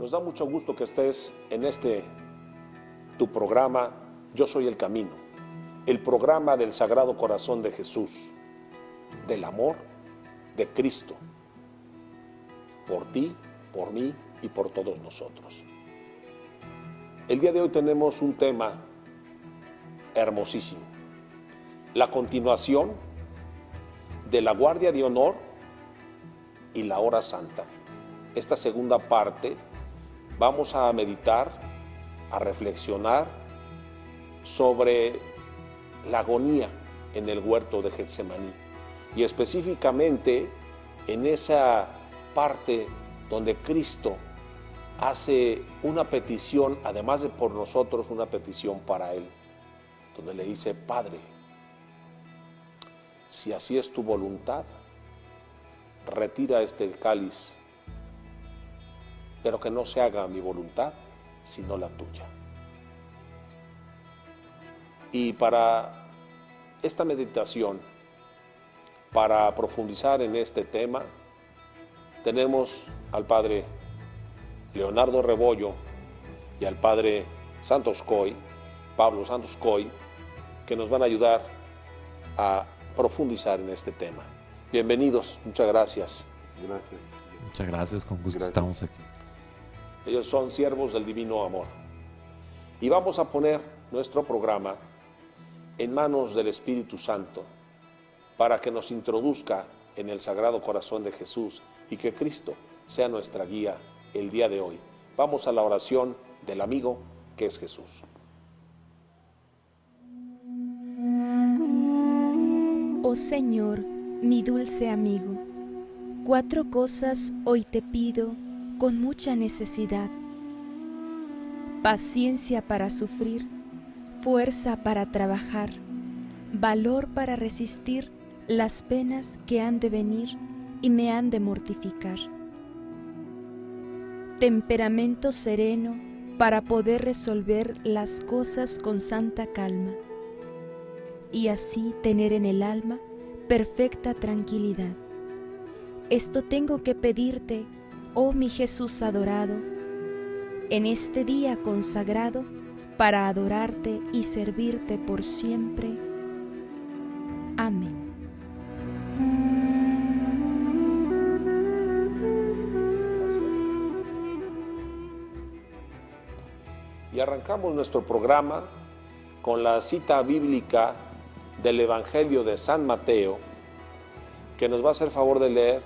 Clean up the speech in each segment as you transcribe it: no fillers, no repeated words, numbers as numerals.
Nos da mucho gusto que estés en tu programa, Yo Soy el Camino, el programa del Sagrado Corazón de Jesús, del amor de Cristo, por ti, por mí y por todos nosotros. El día de hoy tenemos un tema hermosísimo, la continuación de la guardia de honor y la hora santa. Esta segunda parte vamos a meditar, a reflexionar sobre la agonía en el huerto de Getsemaní y específicamente en esa parte donde Cristo hace una petición, además de por nosotros, una petición para Él, donde le dice: Padre, si así es tu voluntad, retira este cáliz, pero que no se haga mi voluntad, sino la tuya. Y para esta meditación, para profundizar en este tema, tenemos al Padre Leonardo Rebollo y al Padre Pablo Santos Coy, que nos van a ayudar a profundizar en este tema. Bienvenidos, muchas gracias. Gracias. Muchas gracias, con gusto Gracias. estamos aquí. Ellos son siervos del divino amor. Y vamos a poner nuestro programa en manos del Espíritu Santo para que nos introduzca en el Sagrado Corazón de Jesús y que Cristo sea nuestra guía el día de hoy. Vamos a la oración del amigo que es Jesús. Oh Señor, mi dulce amigo, 4 cosas hoy te pido con mucha necesidad: paciencia para sufrir, fuerza para trabajar, valor para resistir las penas que han de venir y me han de mortificar, temperamento sereno para poder resolver las cosas con santa calma y así tener en el alma perfecta tranquilidad. Esto tengo que pedirte, oh mi Jesús adorado, en este día consagrado para adorarte y servirte por siempre. Amén. Gracias. Y arrancamos nuestro programa con la cita bíblica del Evangelio de San Mateo, que nos va a hacer favor de leer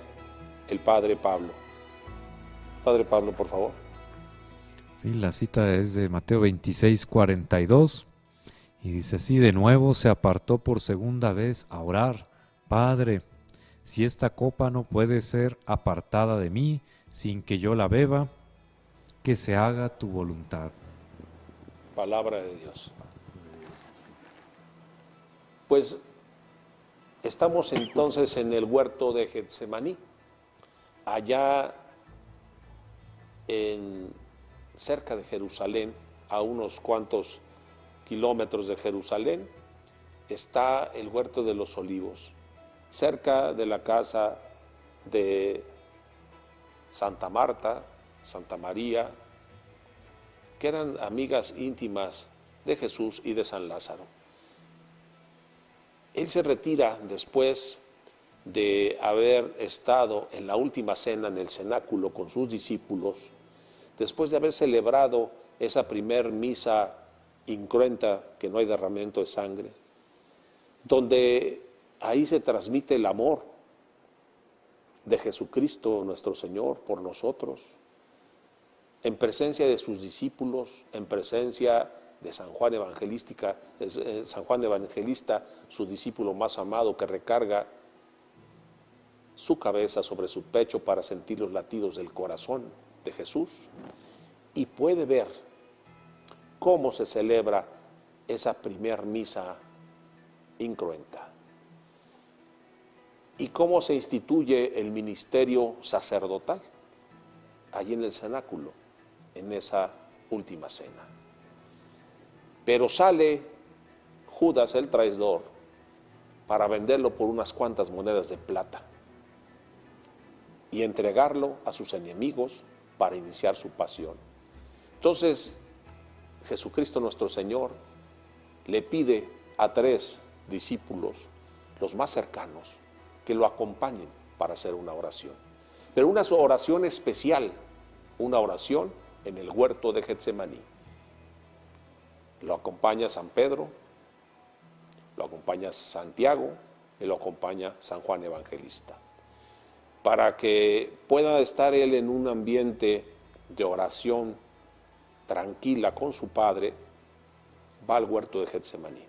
el Padre Pablo. Padre Pablo, por favor. Sí, la cita es de Mateo 26:42 y dice así: de nuevo se apartó por segunda vez a orar: Padre, si esta copa no puede ser apartada de mí sin que yo la beba, que se haga tu voluntad. Palabra de Dios. Pues estamos entonces en el huerto de Getsemaní, allá cerca de Jerusalén, a unos cuantos kilómetros de Jerusalén, está el huerto de los olivos, cerca de la casa de Santa Marta, Santa María, que eran amigas íntimas de Jesús y de San Lázaro. Él se retira después de haber estado en la última cena en el cenáculo con sus discípulos, después de haber celebrado esa primer misa incruenta, que no hay derramamiento de sangre, donde ahí se transmite el amor de Jesucristo nuestro Señor por nosotros, en presencia de sus discípulos, en presencia de San Juan Evangelista, su discípulo más amado, que recarga su cabeza sobre su pecho para sentir los latidos del corazón de Jesús, y puede ver cómo se celebra esa primer misa incruenta y cómo se instituye el ministerio sacerdotal allí en el cenáculo, en esa última cena. Pero sale Judas el traidor para venderlo por unas cuantas monedas de plata y entregarlo a sus enemigos para iniciar su pasión. Entonces, Jesucristo nuestro Señor le pide a 3 discípulos, los más cercanos, que lo acompañen para hacer una oración. Pero una oración especial, una oración en el huerto de Getsemaní. Lo acompaña San Pedro, lo acompaña Santiago y lo acompaña San Juan Evangelista. Para que pueda estar él en un ambiente de oración tranquila con su Padre, va al huerto de Getsemaní.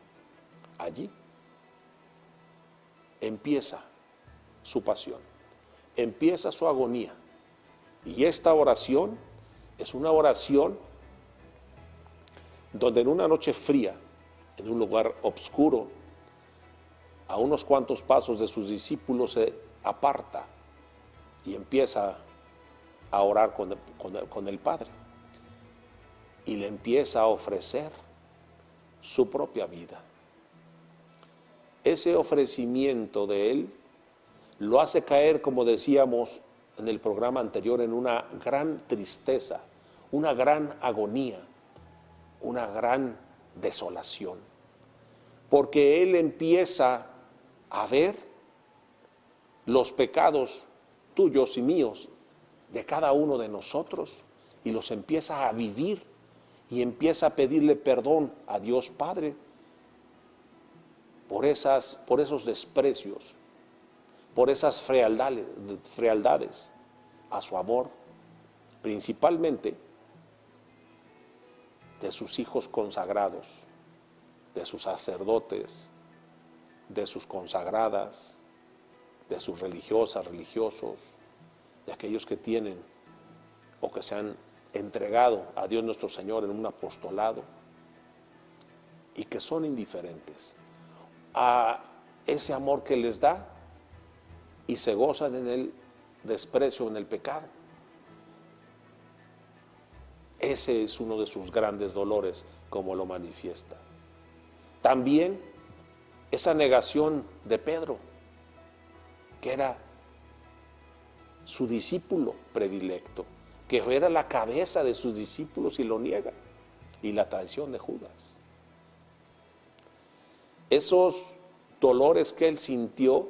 Allí empieza su pasión, empieza su agonía. Y esta oración es una oración donde en una noche fría, en un lugar oscuro, a unos cuantos pasos de sus discípulos se aparta y empieza a orar con el Padre. Y le empieza a ofrecer su propia vida. Ese ofrecimiento de él lo hace caer, como decíamos en el programa anterior, en una gran tristeza, una gran agonía, una gran desolación. Porque él empieza a ver los pecados tuyos y míos, de cada uno de nosotros, y los empieza a vivir y empieza a pedirle perdón a Dios Padre por esos desprecios, por esas frialdades a su amor, principalmente de sus hijos consagrados, de sus sacerdotes, de sus consagradas, de sus religiosas, religiosos, de aquellos que tienen o que se han entregado a Dios nuestro Señor en un apostolado y que son indiferentes a ese amor que les da y se gozan en el desprecio, en el pecado. Ese es uno de sus grandes dolores, como lo manifiesta. También esa negación de Pedro, que era su discípulo predilecto, que era la cabeza de sus discípulos y lo niega, y la traición de Judas. Esos dolores que él sintió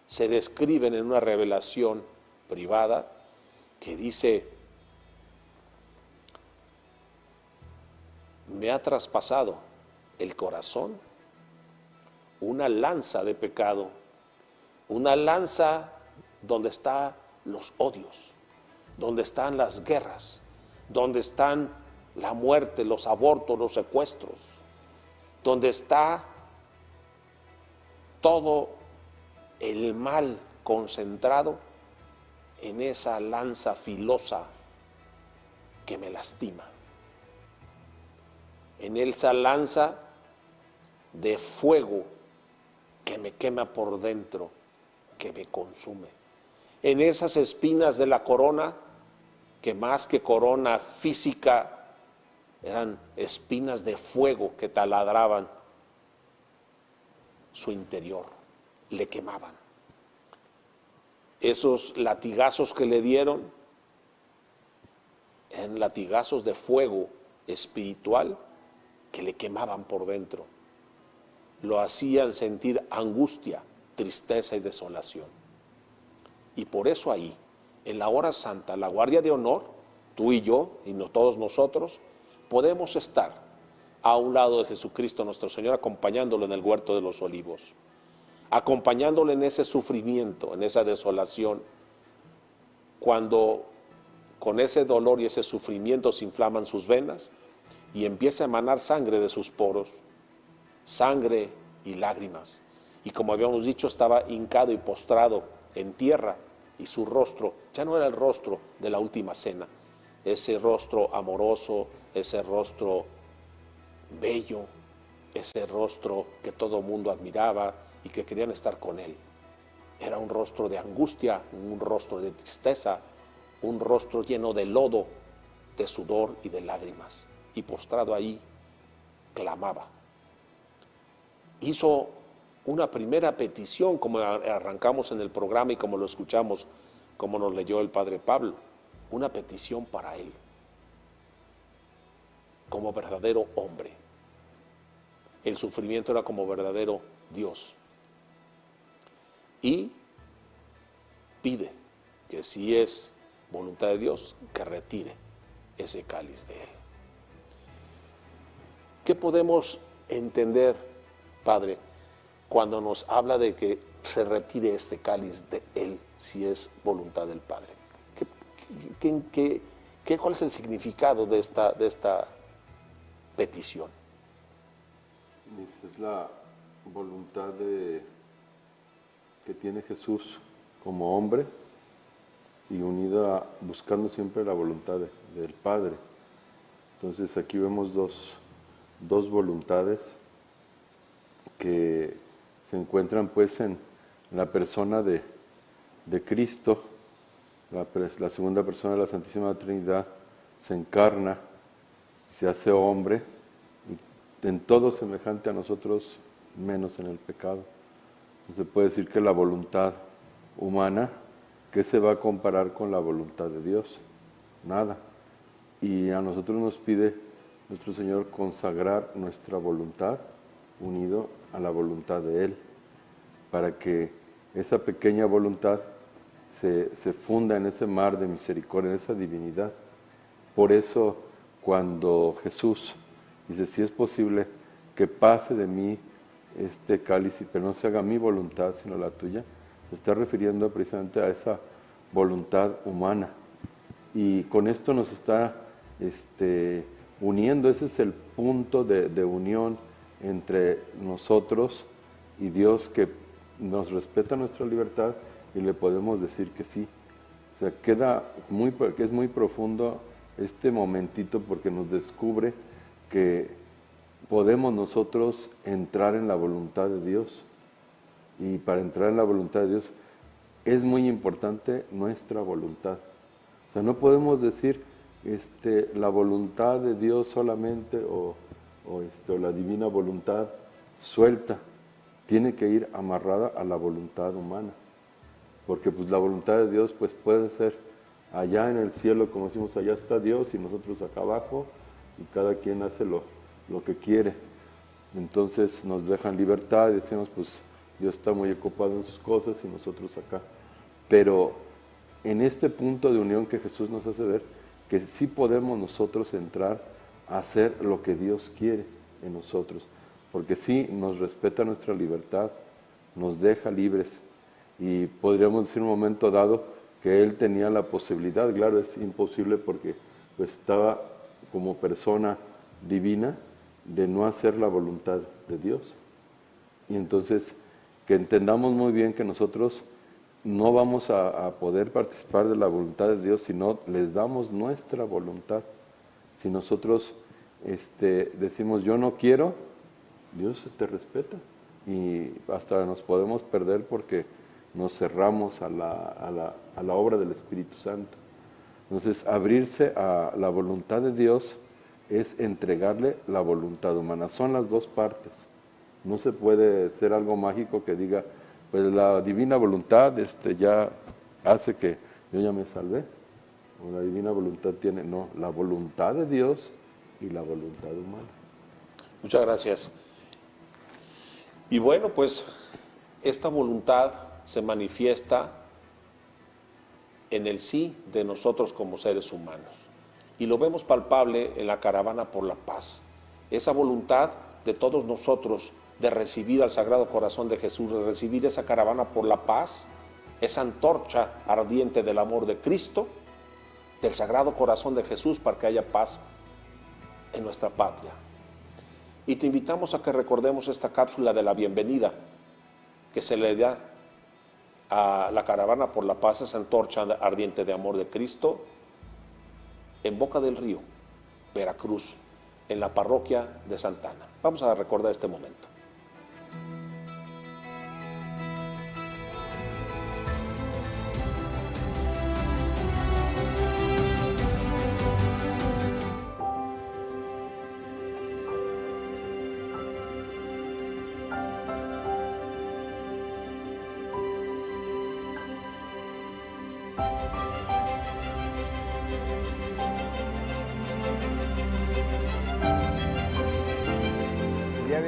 se describen en una revelación privada que dice: me ha traspasado el corazón una lanza de pecado, una lanza donde están los odios, donde están las guerras, donde están la muerte, los abortos, los secuestros, donde está todo el mal concentrado en esa lanza filosa que me lastima, en esa lanza de fuego que me quema por dentro, que me consume, en esas espinas de la corona, que más que corona física, eran espinas de fuego que taladraban su interior, le quemaban. Esos latigazos que le dieron eran latigazos de fuego espiritual que le quemaban por dentro. Lo hacían sentir angustia, tristeza y desolación. Y por eso ahí, en la hora santa, la guardia de honor, tú y yo, y no todos nosotros, podemos estar a un lado de Jesucristo nuestro Señor, acompañándolo en el huerto de los olivos, acompañándolo en ese sufrimiento, en esa desolación, cuando con ese dolor y ese sufrimiento se inflaman sus venas y empieza a emanar sangre de sus poros, sangre y lágrimas. Y como habíamos dicho, estaba hincado y postrado en tierra, y su rostro ya no era el rostro de la última cena, ese rostro amoroso, ese rostro bello, ese rostro que todo mundo admiraba y que querían estar con él. Era un rostro de angustia, un rostro de tristeza, un rostro lleno de lodo, de sudor y de lágrimas. Y postrado ahí, clamaba. Hizo una primera petición, como arrancamos en el programa y como lo escuchamos, como nos leyó el Padre Pablo, una petición para Él, como verdadero hombre. El sufrimiento era como verdadero Dios. Y pide que si es voluntad de Dios, que retire ese cáliz de Él. ¿Qué podemos entender, Padre, cuando nos habla de que se retire este cáliz de Él, si es voluntad del Padre? ¿Cuál es el significado de esta petición? Es la voluntad que tiene Jesús como hombre y unida buscando siempre la voluntad del Padre. Entonces aquí vemos dos voluntades que se encuentran pues en la persona de Cristo. La segunda persona de la Santísima Trinidad se encarna, se hace hombre, y en todo semejante a nosotros, menos en el pecado. Se puede decir que la voluntad humana, ¿qué se va a comparar con la voluntad de Dios? Nada. Y a nosotros nos pide nuestro Señor consagrar nuestra voluntad unido a la voluntad de Él, para que esa pequeña voluntad se funda en ese mar de misericordia, en esa divinidad. Por eso cuando Jesús dice, si es posible que pase de mí este cáliz, pero no se haga mi voluntad sino la tuya, se está refiriendo precisamente a esa voluntad humana. Y con esto nos está uniendo, ese es el punto de unión entre nosotros y Dios, que nos respeta nuestra libertad y le podemos decir que sí. O sea, que es muy profundo este momentito, porque nos descubre que podemos nosotros entrar en la voluntad de Dios. Y para entrar en la voluntad de Dios es muy importante nuestra voluntad. O sea, no podemos decir la voluntad de Dios solamente o la divina voluntad suelta. Tiene que ir amarrada a la voluntad humana. Porque pues la voluntad de Dios pues puede ser allá en el cielo, como decimos, allá está Dios y nosotros acá abajo, y cada quien hace lo que quiere. Entonces nos dejan libertad y decimos, pues Dios está muy ocupado en sus cosas y nosotros acá. Pero en este punto de unión que Jesús nos hace ver, que sí podemos nosotros entrar a hacer lo que Dios quiere en nosotros, porque sí nos respeta nuestra libertad, nos deja libres. Y podríamos decir un momento dado que Él tenía la posibilidad, claro, es imposible porque pues, estaba como persona divina, de no hacer la voluntad de Dios. Y entonces que entendamos muy bien que nosotros no vamos a poder participar de la voluntad de Dios si no les damos nuestra voluntad. Si nosotros decimos yo no quiero, Dios te respeta y hasta nos podemos perder porque nos cerramos a la obra del Espíritu Santo. Entonces, abrirse a la voluntad de Dios es entregarle la voluntad humana. Son las dos partes. No se puede ser algo mágico que diga, pues la divina voluntad ya hace que yo ya me salvé. O la divina voluntad tiene, no, la voluntad de Dios y la voluntad humana. Muchas gracias. Y bueno, pues esta voluntad se manifiesta en el sí de nosotros como seres humanos. Y lo vemos palpable en la caravana por la paz. Esa voluntad de todos nosotros de recibir al Sagrado Corazón de Jesús, de recibir esa caravana por la paz, esa antorcha ardiente del amor de Cristo, del Sagrado Corazón de Jesús, para que haya paz en nuestra patria. Y te invitamos a que recordemos esta cápsula de la bienvenida que se le da a la caravana por la paz, esa antorcha ardiente de amor de Cristo, en Boca del Río, Veracruz, en la parroquia de Santa Ana. Vamos a recordar este momento.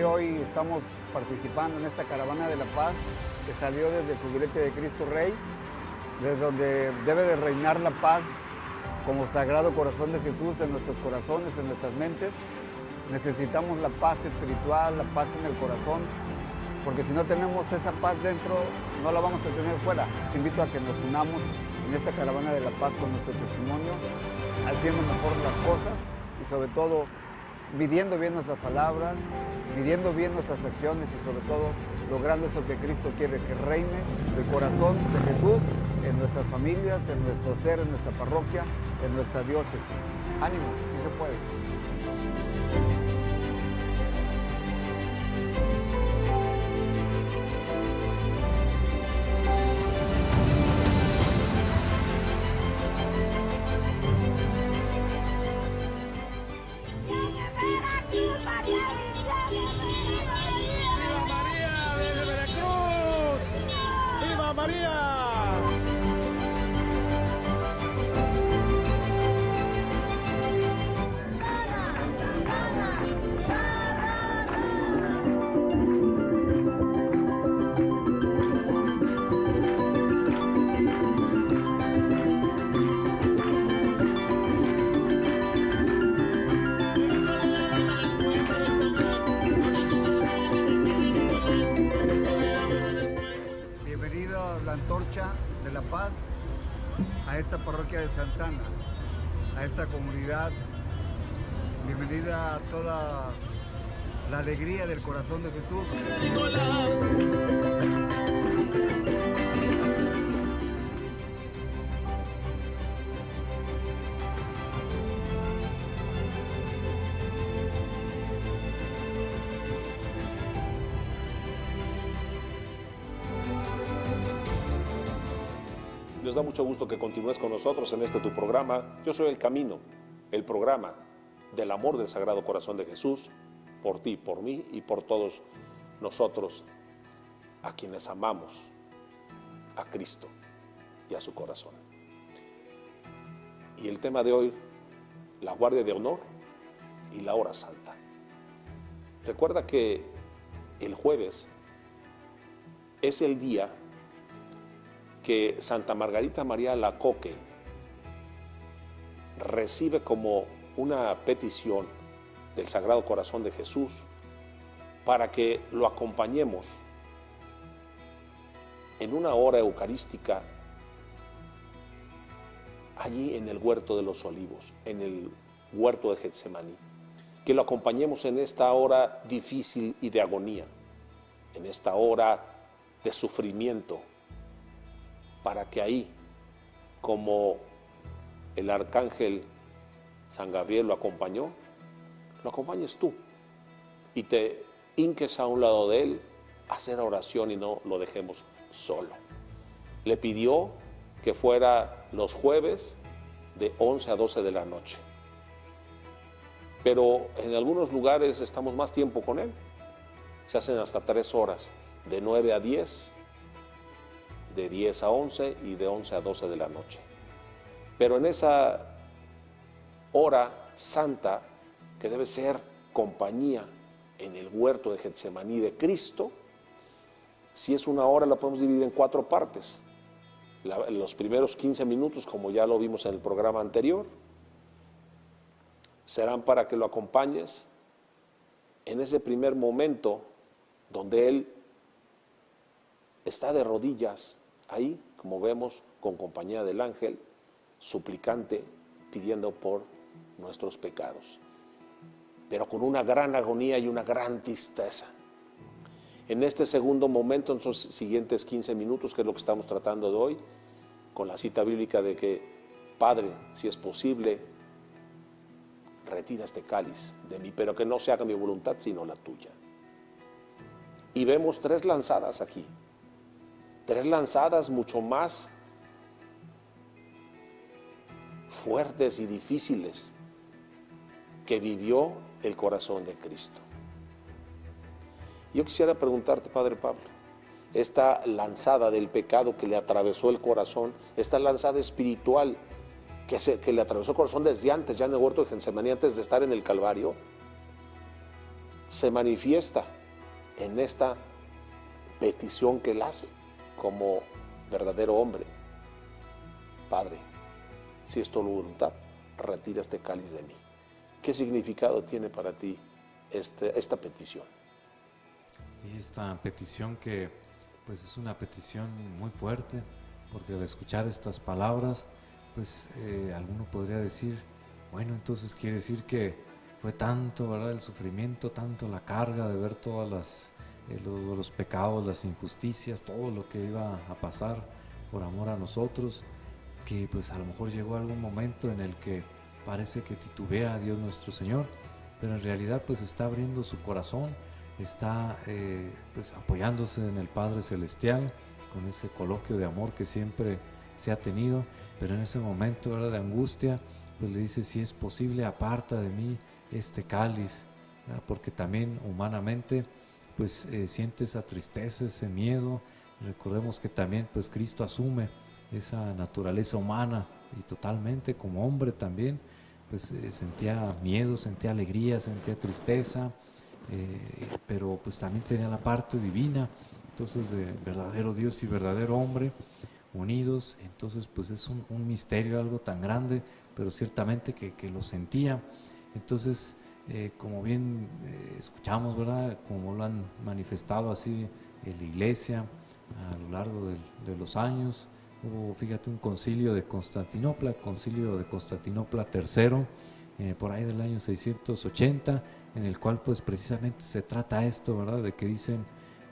de hoy estamos participando en esta caravana de la paz que salió desde el cubilete de Cristo Rey, desde donde debe de reinar la paz como Sagrado Corazón de Jesús en nuestros corazones, en nuestras mentes. Necesitamos la paz espiritual, la paz en el corazón, porque si no tenemos esa paz dentro, no la vamos a tener fuera. Te invito a que nos unamos en esta caravana de la paz con nuestro testimonio, haciendo mejor las cosas y sobre todo midiendo bien nuestras palabras, midiendo bien nuestras acciones y sobre todo logrando eso que Cristo quiere, que reine el corazón de Jesús en nuestras familias, en nuestro ser, en nuestra parroquia, en nuestra diócesis. Ánimo, sí se puede. ¡Viva María desde Veracruz! ¡Viva María! Antorcha de la Paz a esta parroquia de Santana, a esta comunidad. Bienvenida a toda la alegría del corazón de Jesús. Nos da mucho gusto que continúes con nosotros en este tu programa. Yo soy El Camino, el programa del amor del Sagrado Corazón de Jesús, por ti, por mí y por todos nosotros, a quienes amamos a Cristo y a su corazón. Y el tema de hoy, la guardia de honor y la hora santa. Recuerda que el jueves es el día que Santa Margarita María Alacoque recibe como una petición del Sagrado Corazón de Jesús para que lo acompañemos en una hora eucarística allí en el huerto de los olivos, en el huerto de Getsemaní, que lo acompañemos en esta hora difícil y de agonía, en esta hora de sufrimiento, para que ahí, como el arcángel San Gabriel lo acompañó, lo acompañes tú y te hinques a un lado de él a hacer oración y no lo dejemos solo. Le pidió que fuera los jueves de 11 a 12 de la noche, pero en algunos lugares estamos más tiempo con él, se hacen hasta 3 horas, de 9 a 10, de 10 a 11 y de 11 a 12 de la noche. Pero en esa hora santa, que debe ser compañía en el huerto de Getsemaní de Cristo, si es una hora la podemos dividir en 4 partes. Los primeros 15 minutos, como ya lo vimos en el programa anterior, serán para que lo acompañes en ese primer momento donde Él está de rodillas, ahí, como vemos, con compañía del ángel, suplicante, pidiendo por nuestros pecados, pero con una gran agonía y una gran tristeza. En este segundo momento, en los siguientes 15 minutos, que es lo que estamos tratando de hoy, con la cita bíblica de que, Padre, si es posible, retira este cáliz de mí, pero que no se haga mi voluntad, sino la tuya. Y vemos 3 lanzadas aquí, 3 lanzadas mucho más fuertes y difíciles que vivió el corazón de Cristo. Yo quisiera preguntarte, Padre Pablo, esta lanzada del pecado que le atravesó el corazón, esta lanzada espiritual que le atravesó el corazón desde antes, ya en el huerto de Getsemaní, antes de estar en el Calvario, se manifiesta en esta petición que él hace como verdadero hombre. Padre, si es tu voluntad, retira este cáliz de mí. ¿Qué significado tiene para ti esta petición? Sí, esta petición que pues es una petición muy fuerte, porque al escuchar estas palabras, pues alguno podría decir, bueno, entonces quiere decir que fue tanto, ¿verdad?, el sufrimiento, tanto la carga de ver todas los pecados, las injusticias, todo lo que iba a pasar por amor a nosotros, que pues a lo mejor llegó algún momento en el que parece que titubea a Dios nuestro Señor, pero en realidad pues está abriendo su corazón, está pues apoyándose en el Padre Celestial, con ese coloquio de amor que siempre se ha tenido, pero en ese momento, ¿verdad?, de angustia, pues le dice, si es posible, aparta de mí este cáliz, ¿verdad?, porque también humanamente pues siente esa tristeza, ese miedo. Recordemos que también pues Cristo asume esa naturaleza humana y totalmente como hombre también, pues sentía miedo, sentía alegría, sentía tristeza, pero pues también tenía la parte divina. Entonces, verdadero Dios y verdadero hombre unidos, entonces pues es un misterio, algo tan grande, pero ciertamente que lo sentía. Entonces, como bien escuchamos, ¿verdad?, como lo han manifestado así en la iglesia a lo largo de los años, hubo, fíjate, un concilio de Constantinopla III, por ahí del año 680, en el cual pues precisamente se trata esto, ¿verdad?, de que dicen,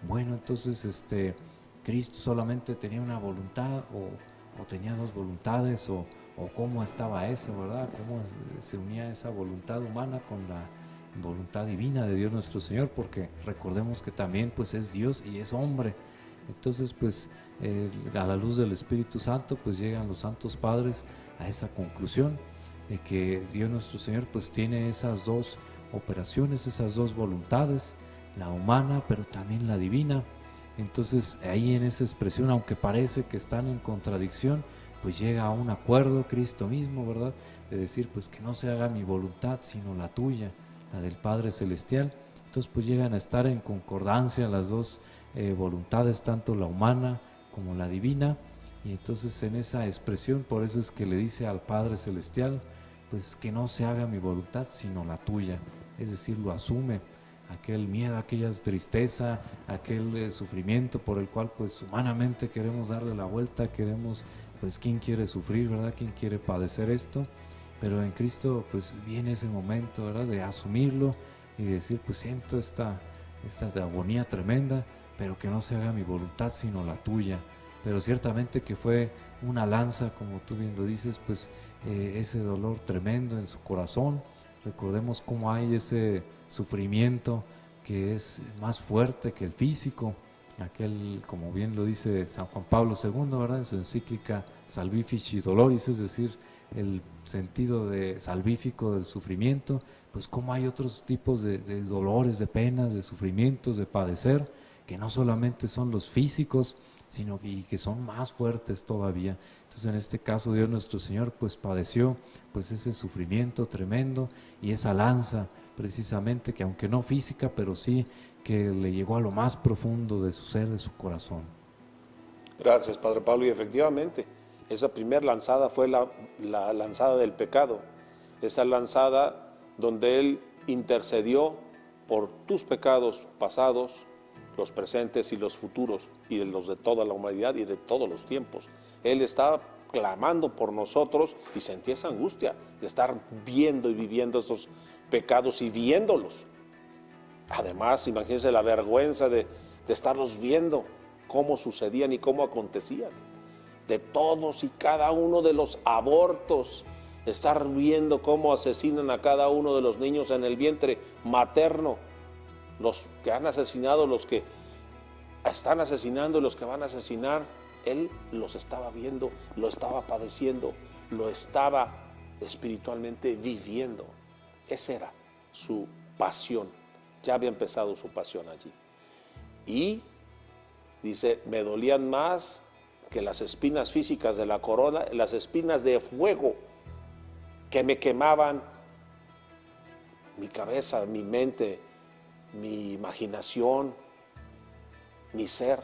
bueno, entonces Cristo solamente tenía una voluntad o tenía dos voluntades o cómo estaba eso, ¿verdad?, cómo se unía esa voluntad humana con la voluntad divina de Dios nuestro Señor, porque recordemos que también pues es Dios y es hombre. Entonces pues a la luz del Espíritu Santo pues llegan los santos padres a esa conclusión de que Dios nuestro Señor pues tiene esas dos operaciones, esas dos voluntades, la humana pero también la divina. Entonces ahí en esa expresión, aunque parece que están en contradicción, pues llega a un acuerdo Cristo mismo, ¿verdad?, de decir pues que no se haga mi voluntad sino la tuya, la del Padre Celestial. Entonces pues llegan a estar en concordancia las dos voluntades, tanto la humana como la divina, y entonces en esa expresión, por eso es que le dice al Padre Celestial, pues que no se haga mi voluntad sino la tuya, es decir, lo asume, aquel miedo, aquella tristeza, aquel sufrimiento por el cual pues humanamente queremos darle la vuelta, queremos, pues ¿quién quiere sufrir, verdad?, ¿quién quiere padecer esto? Pero en Cristo pues viene ese momento, ¿verdad?, de asumirlo y decir, pues siento esta agonía tremenda, pero que no se haga mi voluntad sino la tuya. Pero ciertamente que fue una lanza, como tú bien lo dices, pues ese dolor tremendo en su corazón. Recordemos cómo hay ese sufrimiento que es más fuerte que el físico, aquel, como bien lo dice San Juan Pablo II, ¿verdad?, en su encíclica Salvifici Doloris, es decir, el sentido salvífico del sufrimiento, pues cómo hay otros tipos de dolores, de penas, de sufrimientos, de padecer, que no solamente son los físicos, sino que son más fuertes todavía. Entonces en este caso Dios nuestro Señor pues padeció pues ese sufrimiento tremendo y esa lanza precisamente, que aunque no física, pero sí que le llegó a lo más profundo de su ser, de su corazón. Gracias, Padre Pablo, y efectivamente esa primera lanzada fue la lanzada del pecado, esa lanzada donde Él intercedió por tus pecados pasados, los presentes y los futuros, y de los de toda la humanidad y de todos los tiempos. Él estaba clamando por nosotros y sentía esa angustia de estar viendo y viviendo esos pecados y viéndolos. Además, imagínense la vergüenza de estarlos viendo, cómo sucedían y cómo acontecían. De todos y cada uno de los abortos, estar viendo cómo asesinan a cada uno de los niños en el vientre materno, los que han asesinado, los que están asesinando y los que van a asesinar. Él los estaba viendo, lo estaba padeciendo, lo estaba espiritualmente viviendo. Esa era su pasión, ya había empezado su pasión allí. Y dice, me dolían más que las espinas físicas de la corona, las espinas de fuego que me quemaban mi cabeza, mi mente, mi imaginación, mi ser,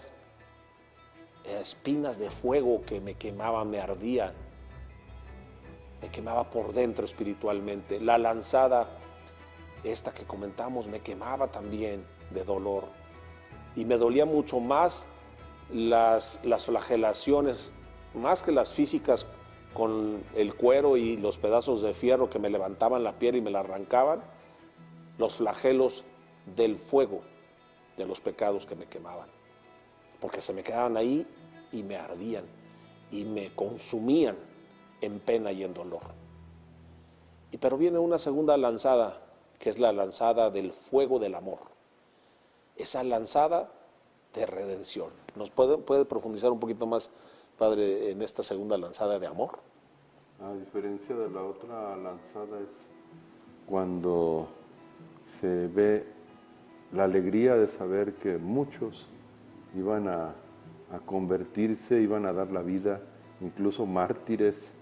espinas de fuego que me quemaban, me ardían, me quemaba por dentro espiritualmente. La lanzada, esta que comentamos, me quemaba también de dolor y me dolía mucho más las flagelaciones, más que las físicas con el cuero y los pedazos de fierro que me levantaban la piel y me la arrancaban, los flagelos del fuego de los pecados que me quemaban, porque se me quedaban ahí y me ardían y me consumían en pena y en dolor. Pero viene una segunda lanzada, que es la lanzada del fuego del amor, esa lanzada de redención. ¿Nos puede profundizar un poquito más, Padre, en esta segunda lanzada de amor? A diferencia de la otra lanzada es cuando se ve la alegría de saber que muchos iban a convertirse, iban a dar la vida, incluso mártires,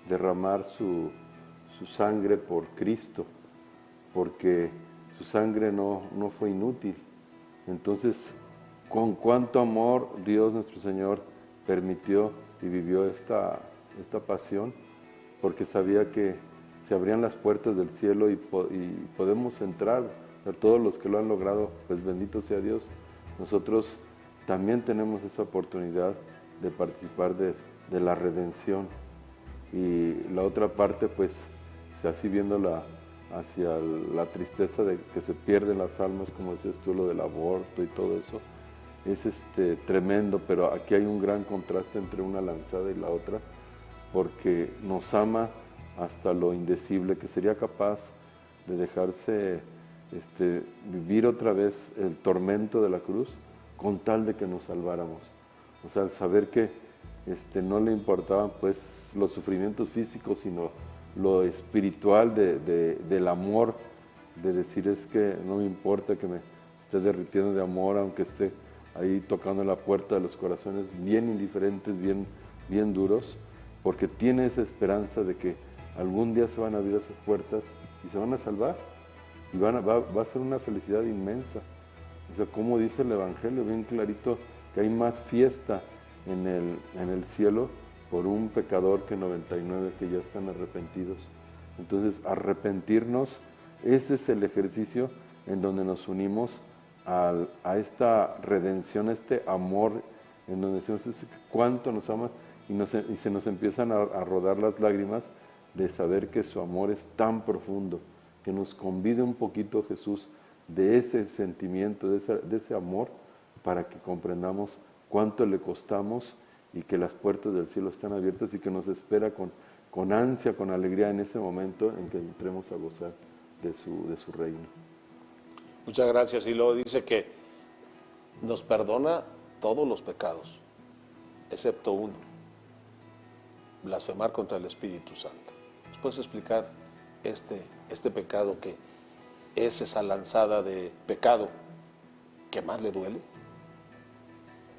derramar su sangre por Cristo, porque su sangre no fue inútil. Entonces, con cuánto amor Dios nuestro Señor permitió y vivió esta pasión, porque sabía que se abrían las puertas del cielo y podemos entrar. A todos los que lo han logrado, pues bendito sea Dios. Nosotros también tenemos esa oportunidad de participar de la redención. Y la otra parte, pues, así viéndola hacia la tristeza de que se pierden las almas, como decías tú, lo del aborto y todo eso, es tremendo, pero aquí hay un gran contraste entre una lanzada y la otra, porque nos ama hasta lo indecible, que sería capaz de dejarse vivir otra vez el tormento de la cruz con tal de que nos salváramos. O sea, al saber que no le importaban pues los sufrimientos físicos, sino lo espiritual del amor, de decir, es que no me importa que me esté derritiendo de amor, aunque esté ahí tocando la puerta de los corazones bien indiferentes, bien duros, porque tiene esa esperanza de que algún día se van a abrir esas puertas y se van a salvar, y va a ser una felicidad inmensa. O sea, como dice el Evangelio bien clarito, que hay más fiesta en el cielo por un pecador que 99 que ya están arrepentidos. Entonces, arrepentirnos, ese es el ejercicio en donde nos unimos a esta redención, a este amor, en donde decimos cuánto nos amas, y se nos empiezan a rodar las lágrimas de saber que su amor es tan profundo, que nos convide un poquito Jesús de ese sentimiento, de ese amor, para que comprendamos cuánto le costamos y que las puertas del cielo están abiertas y que nos espera con ansia, con alegría en ese momento en que entremos a gozar de su reino. Muchas gracias. Y luego dice que nos perdona todos los pecados, excepto uno: blasfemar contra el Espíritu Santo. ¿Nos puedes explicar este pecado, que es esa lanzada de pecado que más le duele?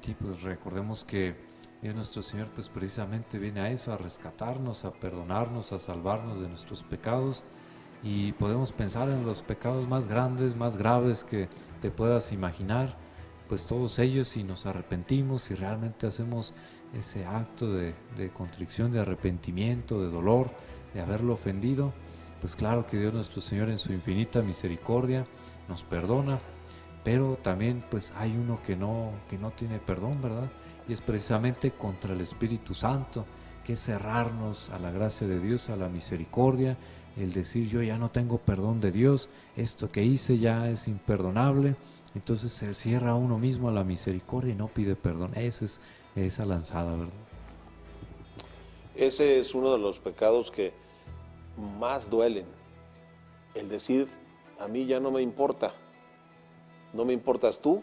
Sí, pues recordemos que Dios nuestro Señor pues precisamente viene a eso, a rescatarnos, a perdonarnos, a salvarnos de nuestros pecados, y podemos pensar en los pecados más grandes, más graves que te puedas imaginar, pues todos ellos, si nos arrepentimos, si realmente hacemos ese acto de contrición, de arrepentimiento, de dolor, de haberlo ofendido, pues claro que Dios nuestro Señor en su infinita misericordia nos perdona. Pero también pues hay uno que no tiene perdón, ¿verdad? Y es precisamente contra el Espíritu Santo, que es cerrarnos a la gracia de Dios, a la misericordia, el decir yo ya no tengo perdón de Dios, esto que hice ya es imperdonable. Entonces se cierra a uno mismo a la misericordia y no pide perdón. Esa es esa lanzada, ¿verdad? Ese es uno de los pecados que más duelen, el decir, a mí ya no me importa. No me importas tú,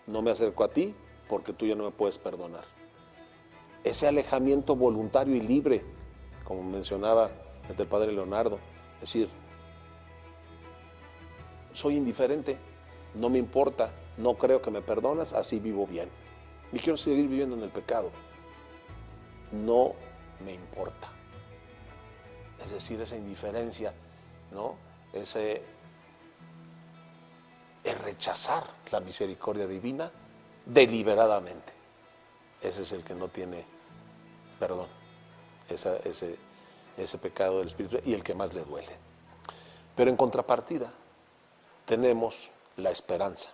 no me acerco a ti, porque tú ya no me puedes perdonar. Ese alejamiento voluntario y libre, como mencionaba el Padre Leonardo, es decir, soy indiferente, no me importa, no creo que me perdonas, así vivo bien. Y quiero seguir viviendo en el pecado. No me importa. Es decir, esa indiferencia, ¿no? Ese es rechazar la misericordia divina deliberadamente. Ese es el que no tiene perdón, ese pecado del Espíritu, y el que más le duele. Pero en contrapartida tenemos la esperanza.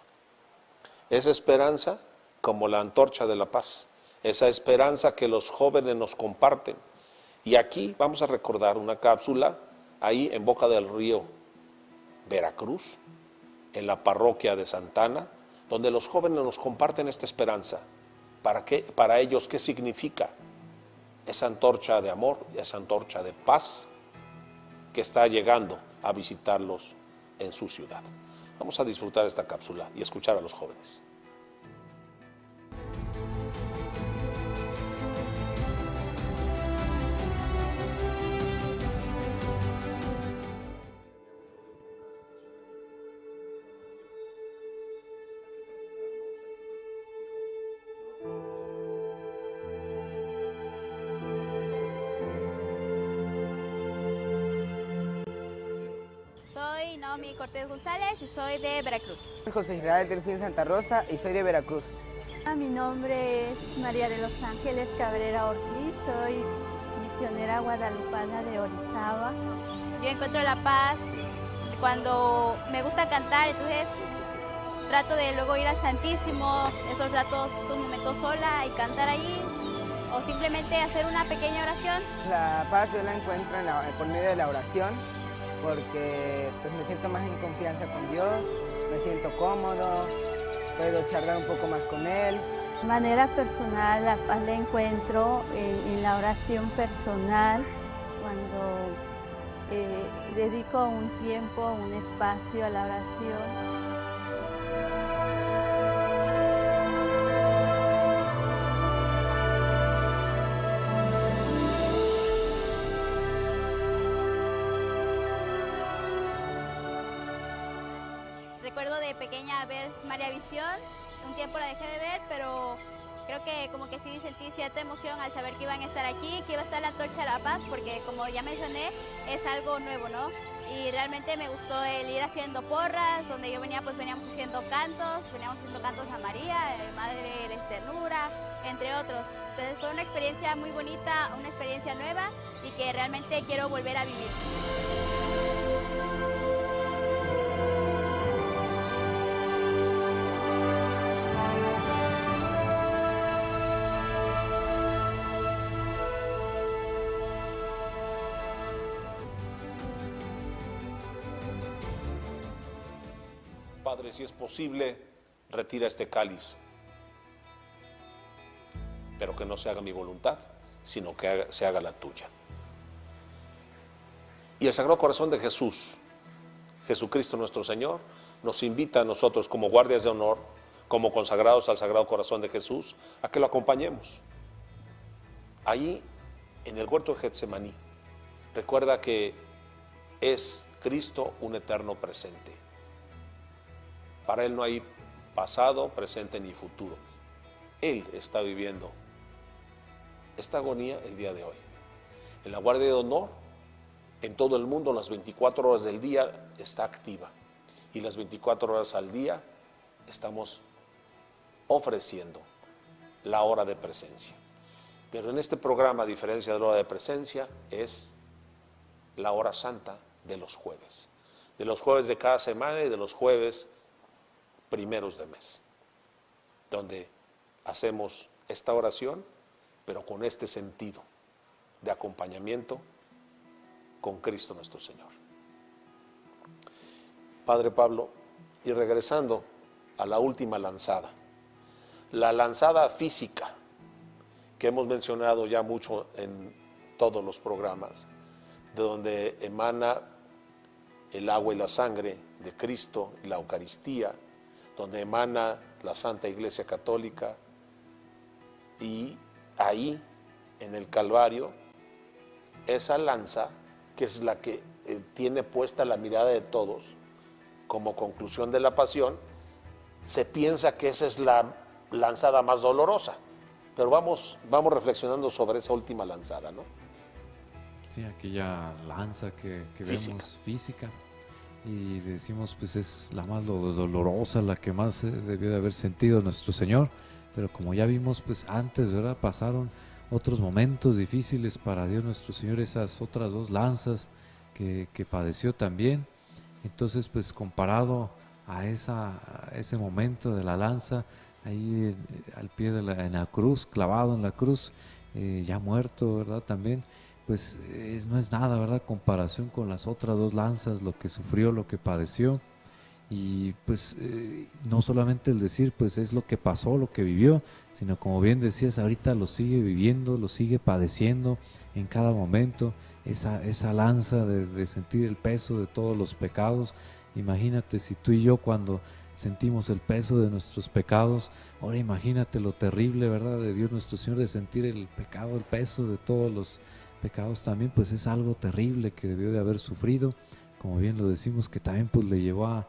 Esa esperanza como la antorcha de la paz, esa esperanza que los jóvenes nos comparten. Y aquí vamos a recordar una cápsula ahí en Boca del Río, Veracruz, en la parroquia de Santana, donde los jóvenes nos comparten esta esperanza. ¿Para qué? Para ellos, ¿qué significa? Esa antorcha de amor, esa antorcha de paz que está llegando a visitarlos en su ciudad. Vamos a disfrutar esta cápsula y escuchar a los jóvenes. Soy Naomi Cortés González y soy de Veracruz. Soy José Israel Delfín Santa Rosa y soy de Veracruz. Mi nombre es María de los Ángeles Cabrera Ortiz, soy misionera guadalupana de Orizaba. Yo encuentro la paz cuando me gusta cantar, entonces trato de luego ir al Santísimo, esos ratos, un momento sola y cantar ahí, o simplemente hacer una pequeña oración. La paz yo la encuentro por medio de la oración, porque pues, me siento más en confianza con Dios, me siento cómodo, puedo charlar un poco más con Él. De manera personal, la paz la encuentro en la oración personal, cuando dedico un tiempo, un espacio a la oración. Recuerdo de pequeña ver María Visión, un tiempo la dejé de ver, pero creo que como que sí sentí cierta emoción al saber que iban a estar aquí, que iba a estar la Antorcha de la Paz, porque como ya mencioné, es algo nuevo, ¿no? Y realmente me gustó el ir haciendo porras, donde yo venía, pues veníamos haciendo cantos a María, Madre eres ternura, entre otros. Entonces fue una experiencia muy bonita, una experiencia nueva y que realmente quiero volver a vivir. Padre, si es posible, retira este cáliz, pero que no se haga mi voluntad, sino que se haga la tuya. Y el Sagrado Corazón de Jesús, Jesucristo nuestro Señor, nos invita a nosotros como guardias de honor, como consagrados al Sagrado Corazón de Jesús, a que lo acompañemos. Ahí, en el huerto de Getsemaní, recuerda que es Cristo un eterno presente. Para Él no hay pasado, presente ni futuro. Él está viviendo esta agonía el día de hoy. En la guardia de honor, en todo el mundo, las 24 horas del día está activa. Y las 24 horas al día estamos ofreciendo la hora de presencia. Pero en este programa, a diferencia de la hora de presencia, es la hora santa de los jueves. De los jueves de cada semana y de los jueves primeros de mes, donde hacemos esta oración, pero con este sentido de acompañamiento con Cristo nuestro Señor. Padre Pablo, y regresando a la última lanzada, la lanzada física que hemos mencionado ya mucho en todos los programas, de donde emana el agua y la sangre de Cristo y la Eucaristía, donde emana la Santa Iglesia Católica, y ahí, en el Calvario, esa lanza, que es la que tiene puesta la mirada de todos, como conclusión de la pasión, se piensa que esa es la lanzada más dolorosa, pero vamos reflexionando sobre esa última lanzada, ¿no? Sí, aquella lanza que vemos física. y decimos pues es la más dolorosa, la que más debió de haber sentido nuestro Señor, pero como ya vimos pues antes, ¿verdad? Pasaron otros momentos difíciles para Dios nuestro Señor, esas otras 2 lanzas que padeció también. Entonces pues comparado a ese momento de la lanza, ahí al pie en la cruz, clavado en la cruz, ya muerto, ¿verdad? También pues no es nada, ¿verdad? Comparación con las otras 2 lanzas, lo que sufrió, lo que padeció. Y pues no solamente el decir pues es lo que pasó, lo que vivió, sino como bien decías, ahorita lo sigue viviendo, lo sigue padeciendo en cada momento, esa lanza de sentir el peso de todos los pecados. Imagínate si tú y yo cuando sentimos el peso de nuestros pecados, ahora imagínate lo terrible, ¿verdad? De Dios nuestro Señor, de sentir el pecado, el peso de todos los pecados también, pues es algo terrible que debió de haber sufrido, como bien lo decimos, que también pues le llevó a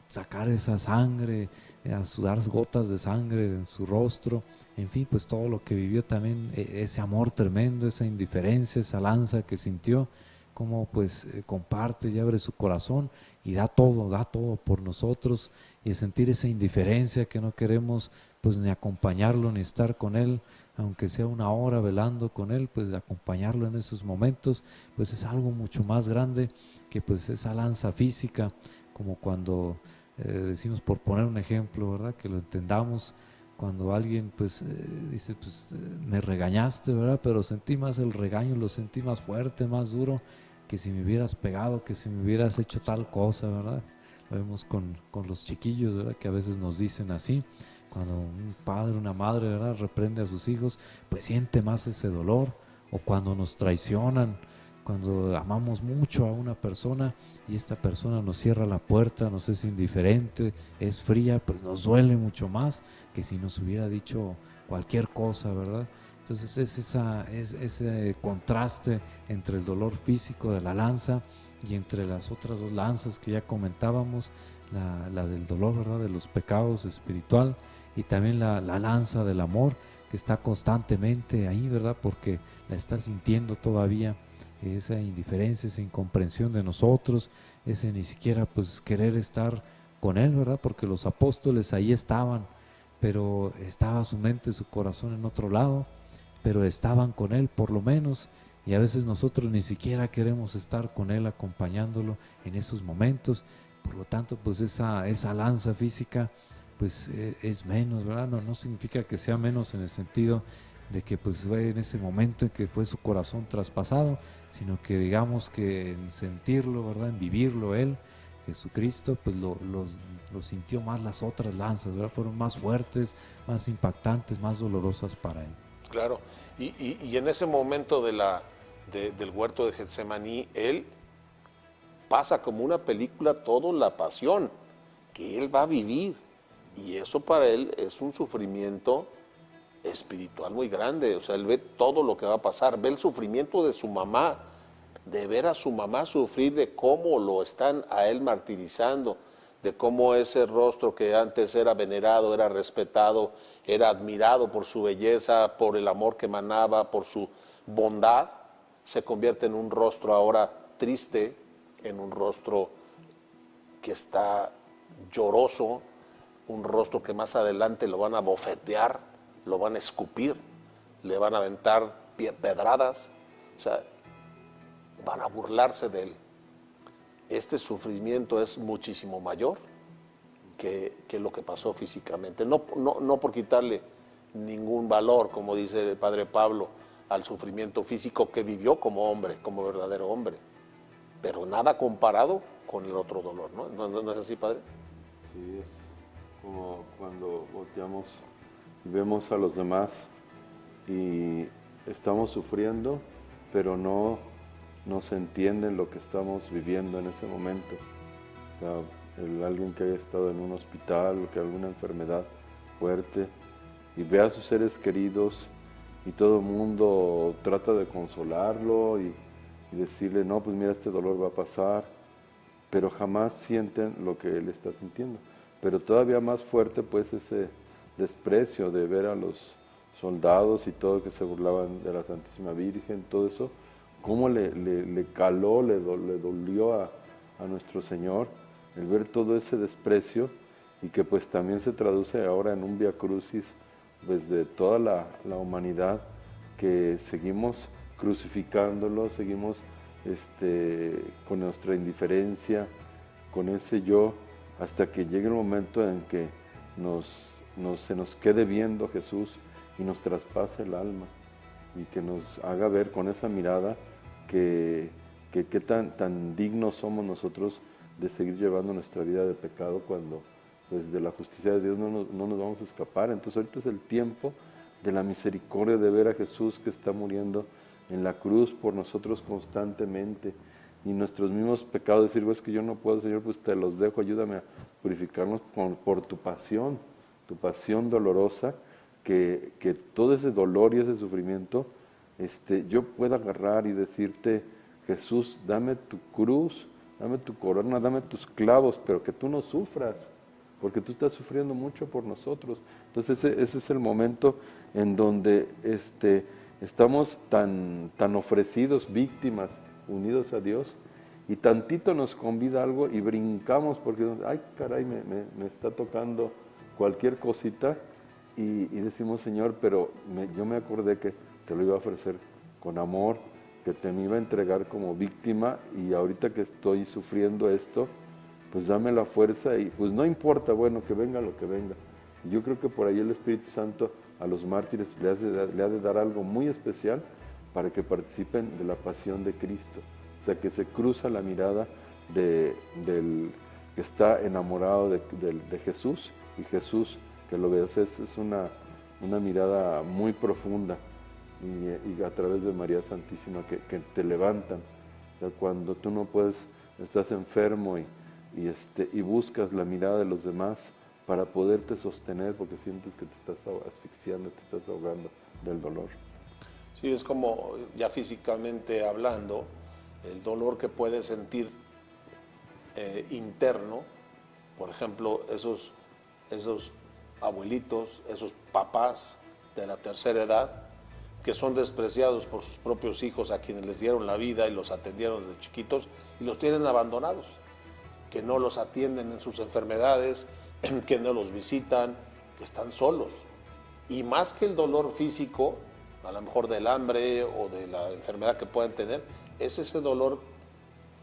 sacar esa sangre, a sudar gotas de sangre en su rostro, en fin, pues todo lo que vivió también, ese amor tremendo, esa indiferencia, esa lanza que sintió, como pues comparte y abre su corazón y da todo por nosotros, y sentir esa indiferencia que no queremos pues ni acompañarlo ni estar con él, aunque sea 1 hora velando con él, pues acompañarlo en esos momentos, pues es algo mucho más grande que pues esa lanza física, como cuando decimos, por poner un ejemplo, ¿verdad? Que lo entendamos, cuando alguien pues dice, pues me regañaste, ¿verdad? Pero sentí más el regaño, lo sentí más fuerte, más duro, que si me hubieras pegado, que si me hubieras hecho tal cosa, ¿verdad? Lo vemos con los chiquillos, ¿verdad? Que a veces nos dicen así, cuando un padre, una madre, ¿verdad? Reprende a sus hijos, pues siente más ese dolor, o cuando nos traicionan, cuando amamos mucho a una persona y esta persona nos cierra la puerta, nos es indiferente, es fría, pues nos duele mucho más que si nos hubiera dicho cualquier cosa, ¿verdad? Entonces es ese contraste entre el dolor físico de la lanza y entre las otras 2 lanzas que ya comentábamos, la del dolor, ¿verdad? De los pecados espiritual, y también la lanza del amor que está constantemente ahí, ¿verdad? Porque la está sintiendo todavía, esa indiferencia, esa incomprensión de nosotros, ese ni siquiera pues querer estar con él, ¿verdad? Porque los apóstoles ahí estaban, pero estaba su mente, su corazón en otro lado, pero estaban con él por lo menos, y a veces nosotros ni siquiera queremos estar con él acompañándolo en esos momentos. Por lo tanto pues esa lanza física pues es menos, ¿verdad? No significa que sea menos en el sentido de que pues fue en ese momento en que fue su corazón traspasado, sino que digamos que en sentirlo, ¿verdad? En vivirlo él, Jesucristo, pues lo sintió más las otras lanzas, ¿verdad? Fueron más fuertes, más impactantes, más dolorosas para él. Claro, y en ese momento del huerto de Getsemaní, él pasa como una película toda la pasión que él va a vivir, y eso para él es un sufrimiento espiritual muy grande. O sea, él ve todo lo que va a pasar, ve el sufrimiento de su mamá, de ver a su mamá sufrir, de cómo lo están a él martirizando, de cómo ese rostro que antes era venerado, era respetado, era admirado por su belleza, por el amor que emanaba, por su bondad, se convierte en un rostro ahora triste, en un rostro que está lloroso, un rostro que más adelante lo van a bofetear, lo van a escupir, le van a aventar pedradas, o sea, van a burlarse de él. Este sufrimiento es muchísimo mayor que lo que pasó físicamente. No por quitarle ningún valor, como dice el padre Pablo, al sufrimiento físico que vivió como hombre, como verdadero hombre, pero nada comparado con el otro dolor, ¿no? ¿No es así, padre? Sí, es como cuando volteamos y vemos a los demás y estamos sufriendo, pero no se entiende lo que estamos viviendo en ese momento. O sea, alguien que haya estado en un hospital o que alguna enfermedad fuerte y ve a sus seres queridos y todo el mundo trata de consolarlo y decirle, no, pues mira, este dolor va a pasar, pero jamás sienten lo que él está sintiendo. Pero todavía más fuerte pues ese desprecio de ver a los soldados y todo, que se burlaban de la Santísima Virgen, todo eso, cómo le caló, le dolió a nuestro Señor, el ver todo ese desprecio y que pues también se traduce ahora en un vía crucis pues, de toda la humanidad, que seguimos crucificándolo, seguimos con nuestra indiferencia, con ese yo, hasta que llegue el momento en que se nos quede viendo Jesús y nos traspase el alma y que nos haga ver con esa mirada que tan dignos somos nosotros de seguir llevando nuestra vida de pecado cuando pues de la justicia de Dios no nos vamos a escapar. Entonces ahorita es el tiempo de la misericordia, de ver a Jesús que está muriendo en la cruz por nosotros constantemente, y nuestros mismos pecados, decir, es que yo no puedo, Señor, pues te los dejo, ayúdame a purificarnos por tu pasión dolorosa, que todo ese dolor y ese sufrimiento, yo pueda agarrar y decirte, Jesús, dame tu cruz, dame tu corona, dame tus clavos, pero que tú no sufras, porque tú estás sufriendo mucho por nosotros. Entonces ese es el momento en donde estamos tan ofrecidos, víctimas, unidos a Dios, y tantito nos convida algo y brincamos porque, ay caray, me está tocando cualquier cosita, y decimos, Señor, pero yo me acordé que te lo iba a ofrecer con amor, que te me iba a entregar como víctima, y ahorita que estoy sufriendo esto, pues dame la fuerza, y pues no importa, bueno, que venga lo que venga. Y yo creo que por ahí el Espíritu Santo a los mártires le ha de dar algo muy especial para que participen de la pasión de Cristo. O sea, que se cruza la mirada del que está enamorado de Jesús, y Jesús que lo ve. O sea, es una mirada muy profunda, y a través de María Santísima que te levantan. O sea, cuando tú no puedes, estás enfermo y buscas la mirada de los demás para poderte sostener, porque sientes que te estás asfixiando, te estás ahogando del dolor. Sí, es como, ya físicamente hablando, el dolor que puedes sentir interno. Por ejemplo, esos abuelitos, esos papás de la tercera edad, que son despreciados por sus propios hijos, a quienes les dieron la vida y los atendieron desde chiquitos, y los tienen abandonados, que no los atienden en sus enfermedades, que no los visitan, que están solos. Y más que el dolor físico, a lo mejor del hambre o de la enfermedad que puedan tener, es ese dolor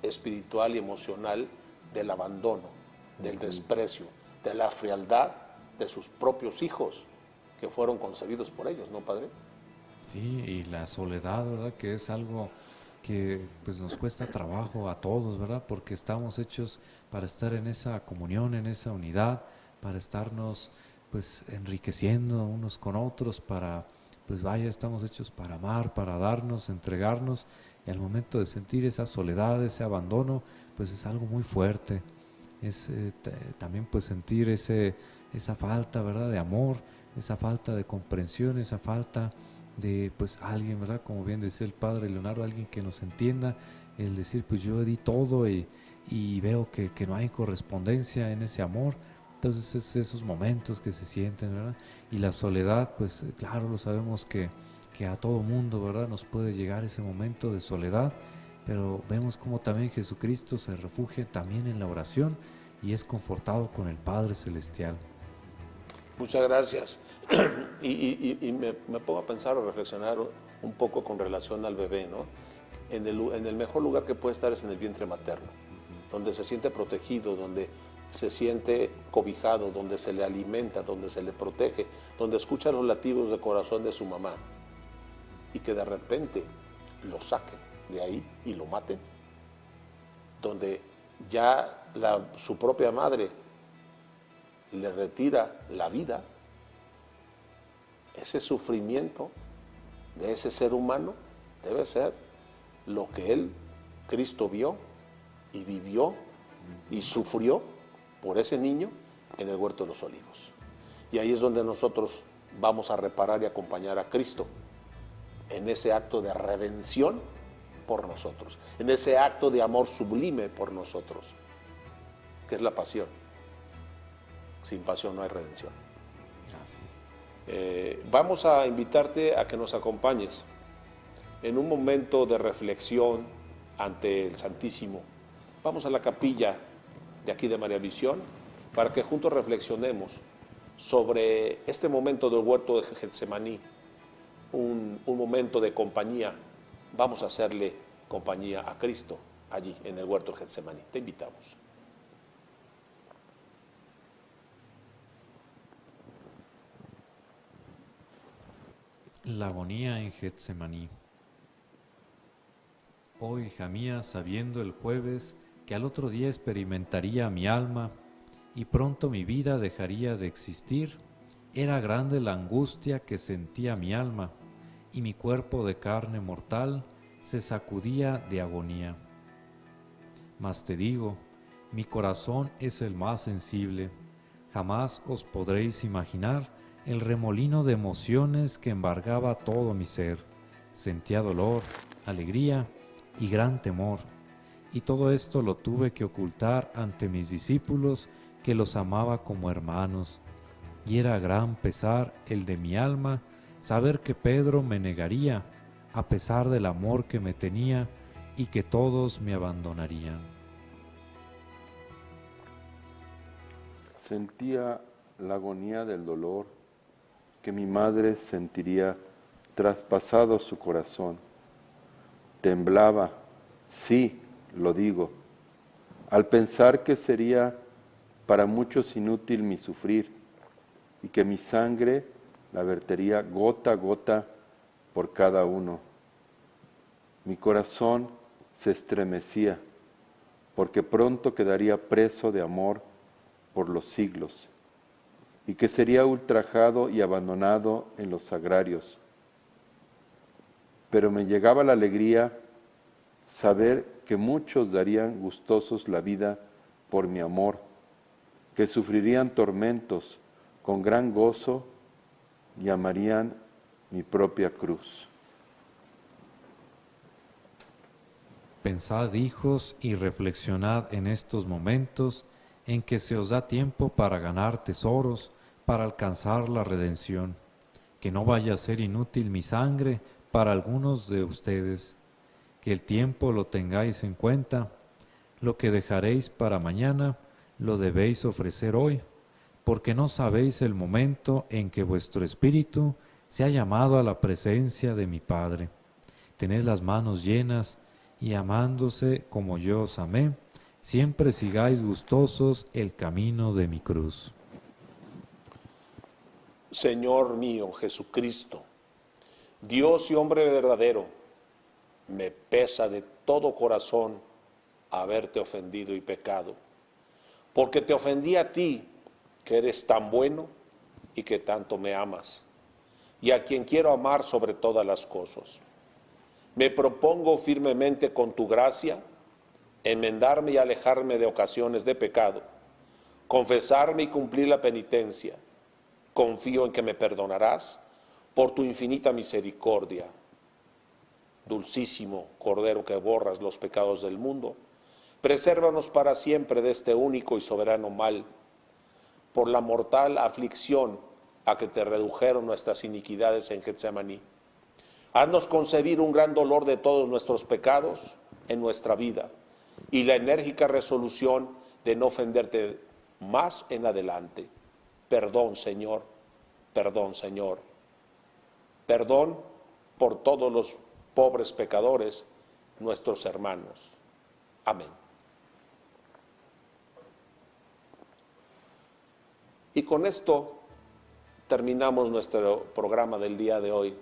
espiritual y emocional del abandono, del desprecio, de la frialdad de sus propios hijos, que fueron concebidos por ellos, ¿no, Padre? Sí, y la soledad, ¿verdad? Que es algo que pues nos cuesta trabajo a todos, ¿verdad? Porque estamos hechos para estar en esa comunión, en esa unidad, para estarnos pues enriqueciendo unos con otros, para pues vaya, estamos hechos para amar, para darnos, entregarnos, y al momento de sentir esa soledad, ese abandono, pues es algo muy fuerte. Es también pues sentir esa falta, ¿verdad? De amor, esa falta de comprensión, esa falta de pues alguien, ¿verdad? Como bien decía el Padre Leonardo, alguien que nos entienda, el decir pues yo di todo y veo que no hay correspondencia en ese amor. Entonces es esos momentos que se sienten, ¿verdad? Y la soledad, pues claro, lo sabemos que a todo mundo, ¿verdad? Nos puede llegar ese momento de soledad, pero vemos como también Jesucristo se refugia también en la oración y es confortado con el Padre Celestial. Muchas gracias. Y me pongo a pensar o reflexionar un poco con relación al bebé, ¿no? En el mejor lugar que puede estar es en el vientre materno, donde se siente protegido, donde se siente cobijado, donde se le alimenta, donde se le protege, donde escucha los latidos de corazón de su mamá, y que de repente lo saquen de ahí y lo maten, donde ya su propia madre le retira la vida. Ese sufrimiento de ese ser humano debe ser lo que Cristo vio y vivió y sufrió por ese niño en el huerto de los olivos. Y ahí es donde nosotros vamos a reparar y acompañar a Cristo en ese acto de redención por nosotros, en ese acto de amor sublime por nosotros, que es la pasión. Sin pasión no hay redención. Vamos a invitarte a que nos acompañes en un momento de reflexión ante el Santísimo, Vamos a la capilla de aquí de María Visión para que juntos reflexionemos sobre este momento del huerto de Getsemaní, un momento de compañía. Vamos a hacerle compañía a Cristo allí en el huerto de Getsemaní. Te invitamos. La agonía en Getsemaní. Oh hija mía, sabiendo el jueves que al otro día experimentaría mi alma y pronto mi vida dejaría de existir, era grande la angustia que sentía mi alma y mi cuerpo de carne mortal se sacudía de agonía. Mas te digo, mi corazón es el más sensible, jamás os podréis imaginar el remolino de emociones que embargaba todo mi ser. Sentía dolor, alegría y gran temor, y todo esto lo tuve que ocultar ante mis discípulos, que los amaba como hermanos, y era gran pesar el de mi alma saber que Pedro me negaría, a pesar del amor que me tenía, y que todos me abandonarían. Sentía la agonía del dolor que mi madre sentiría traspasado su corazón. Temblaba, sí, lo digo, al pensar que sería para muchos inútil mi sufrir y que mi sangre la vertería gota a gota por cada uno. Mi corazón se estremecía porque pronto quedaría preso de amor por los siglos y que sería ultrajado y abandonado en los sagrarios. Pero me llegaba la alegría saber que muchos darían gustosos la vida por mi amor, que sufrirían tormentos con gran gozo y amarían mi propia cruz. Pensad, hijos, y reflexionad en estos momentos en que se os da tiempo para ganar tesoros, para alcanzar la redención, que no vaya a ser inútil mi sangre para algunos de ustedes, que el tiempo lo tengáis en cuenta, lo que dejaréis para mañana lo debéis ofrecer hoy, porque no sabéis el momento en que vuestro espíritu se ha llamado a la presencia de mi Padre. Tened las manos llenas y amándose como yo os amé, siempre sigáis gustosos el camino de mi cruz. Señor mío Jesucristo, Dios y hombre verdadero, me pesa de todo corazón haberte ofendido y pecado, porque te ofendí a ti, que eres tan bueno y que tanto me amas, y a quien quiero amar sobre todas las cosas. Me propongo firmemente con tu gracia enmendarme y alejarme de ocasiones de pecado, confesarme y cumplir la penitencia. Confío en que me perdonarás por tu infinita misericordia. Dulcísimo Cordero que borras los pecados del mundo, presérvanos para siempre de este único y soberano mal, por la mortal aflicción a que te redujeron nuestras iniquidades en Getsemaní. Haznos concebir un gran dolor de todos nuestros pecados en nuestra vida y la enérgica resolución de no ofenderte más en adelante. Perdón, Señor, perdón, Señor. Perdón por todos los pobres pecadores, nuestros hermanos. Amén. Y con esto terminamos nuestro programa del día de hoy,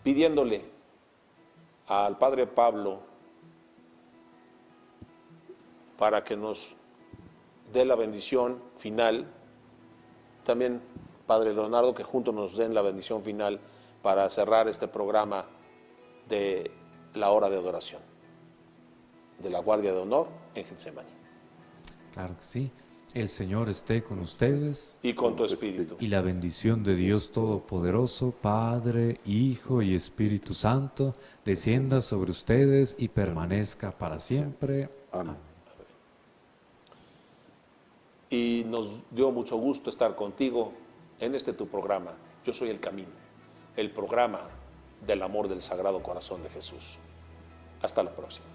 pidiéndole al Padre Pablo para que nos dé la bendición final. También, Padre Leonardo, que juntos nos den la bendición final para cerrar este programa de la hora de adoración, de la Guardia de Honor en Getsemaní. Claro que sí. El Señor esté con ustedes. Y con tu espíritu. Y la bendición de Dios Todopoderoso, Padre, Hijo y Espíritu Santo, descienda sobre ustedes y permanezca para siempre. Amén. Y nos dio mucho gusto estar contigo en este tu programa. Yo soy el Camino, el programa del amor del Sagrado Corazón de Jesús. Hasta la próxima.